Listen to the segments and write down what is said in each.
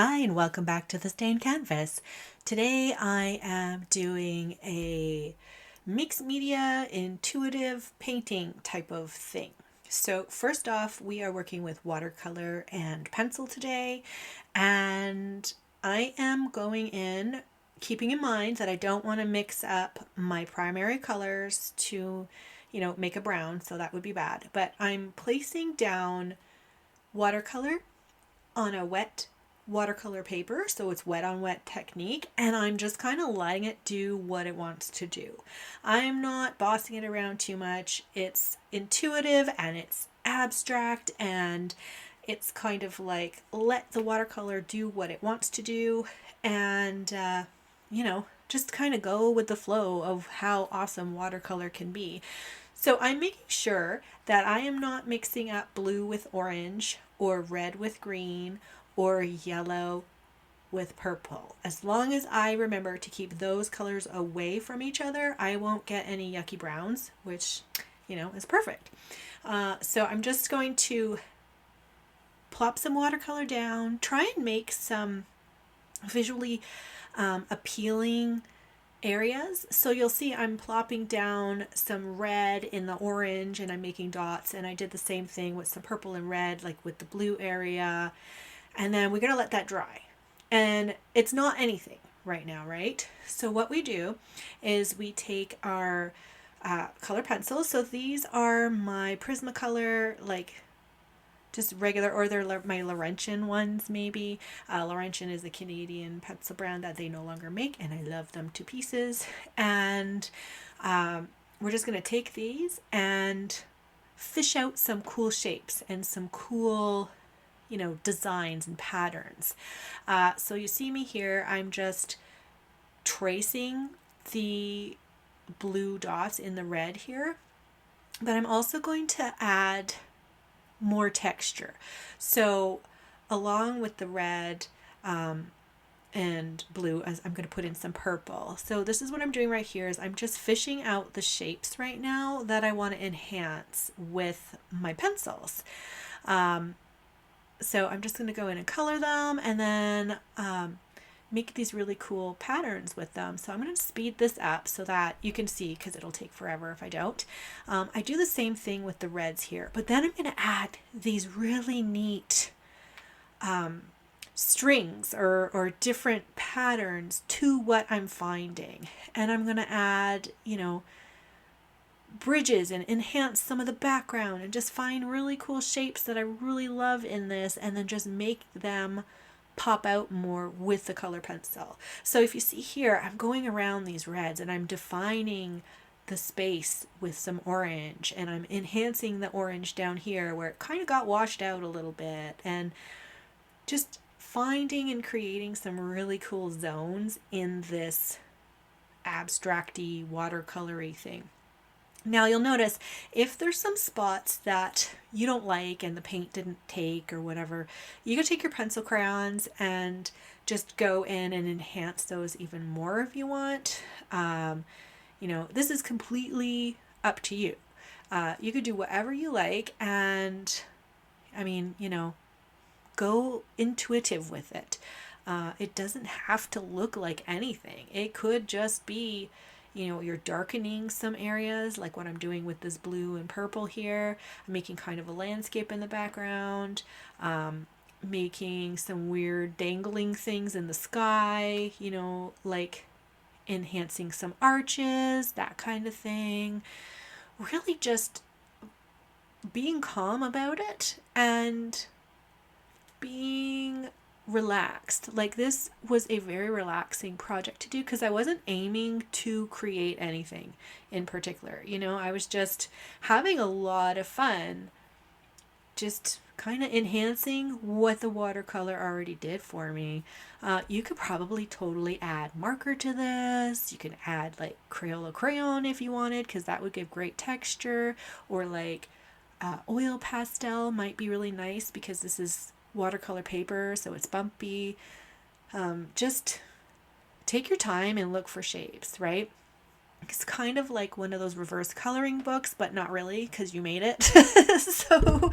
Hi, and welcome back to the Stained Canvas. Today I am doing a mixed media intuitive painting type of thing. So first off, we are working with watercolor and pencil today, and I am going in keeping in mind that I don't want to mix up my primary colors to, make a brown, so that would be bad. But I'm placing down watercolor on a wet watercolor paper, so it's wet on wet technique, and I'm just kind of letting it do what it wants to do. I'm not bossing it around too much. It's intuitive and it's abstract, and it's kind of like let the watercolor do what it wants to do, and just kind of go with the flow of how awesome watercolor can be. So I'm making sure that I am not mixing up blue with orange or red with green or yellow with purple. As long as I remember to keep those colors away from each other, I won't get any yucky browns, which, is perfect. So I'm just going to plop some watercolor down, try and make some visually appealing areas. So you'll see I'm plopping down some red in the orange and I'm making dots, and I did the same thing with some purple and red, like with the blue area. And then we're going to let that dry. And it's not anything right now, right? So what we do is we take our color pencils. So these are my Prismacolor, like just regular, or they're my Laurentian ones maybe. Laurentian is a Canadian pencil brand that they no longer make, and I love them to pieces. And we're just going to take these and fish out some cool shapes and some cool designs and patterns. So you see me here, I'm just tracing the blue dots in the red here, but I'm also going to add more texture. So along with the red and blue, as I'm going to put in some purple. So this is what I'm doing right here, is I'm just fishing out the shapes right now that I want to enhance with my pencils. So I'm just going to go in and color them, and then make these really cool patterns with them. So I'm going to speed this up so that you can see, because it'll take forever if I don't. I do the same thing with the reds here, but then I'm going to add these really neat strings or different patterns to what I'm finding. And I'm going to add, bridges and enhance some of the background and just find really cool shapes that I really love in this, and then just make them pop out more with the color pencil. So if you see here, I'm going around these reds and I'm defining the space with some orange, and I'm enhancing the orange down here where it kind of got washed out a little bit, and just finding and creating some really cool zones in this abstracty watercolory thing. Now you'll notice if there's some spots that you don't like and the paint didn't take or whatever, you can take your pencil crayons and just go in and enhance those even more if you want. This is completely up to you. You could do whatever you like, and go intuitive with it. It doesn't have to look like anything. It could just be you're darkening some areas, like what I'm doing with this blue and purple here. I'm making kind of a landscape in the background, making some weird dangling things in the sky, like enhancing some arches, that kind of thing. Really just being calm about it and being relaxed. Like, this was a very relaxing project to do because I wasn't aiming to create anything in particular. I was just having a lot of fun, just kind of enhancing what the watercolor already did for me. You could probably totally add marker to this. You can add like Crayola crayon if you wanted, because that would give great texture, or like oil pastel might be really nice because this is watercolor paper, so it's bumpy. Just take your time and look for shapes, right? It's kind of like one of those reverse coloring books, but not really, because you made it. So,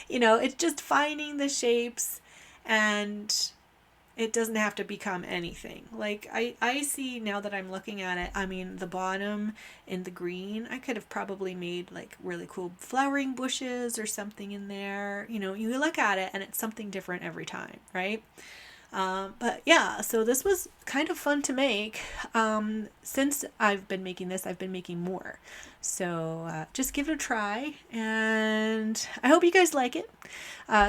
it's just finding the shapes and it doesn't have to become anything. Like I see now that I'm looking at it, I mean, the bottom in the green, I could have probably made like really cool flowering bushes or something in there. You know, you look at it and it's something different every time, right? But yeah, so this was kind of fun to make. Since I've been making this, I've been making more. So just give it a try, and I hope you guys like it.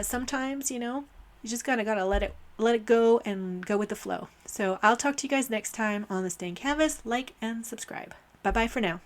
Sometimes, you know, you just gotta let it go and go with the flow. So I'll talk to you guys next time on the Stained Canvas. Like and subscribe. Bye bye for now.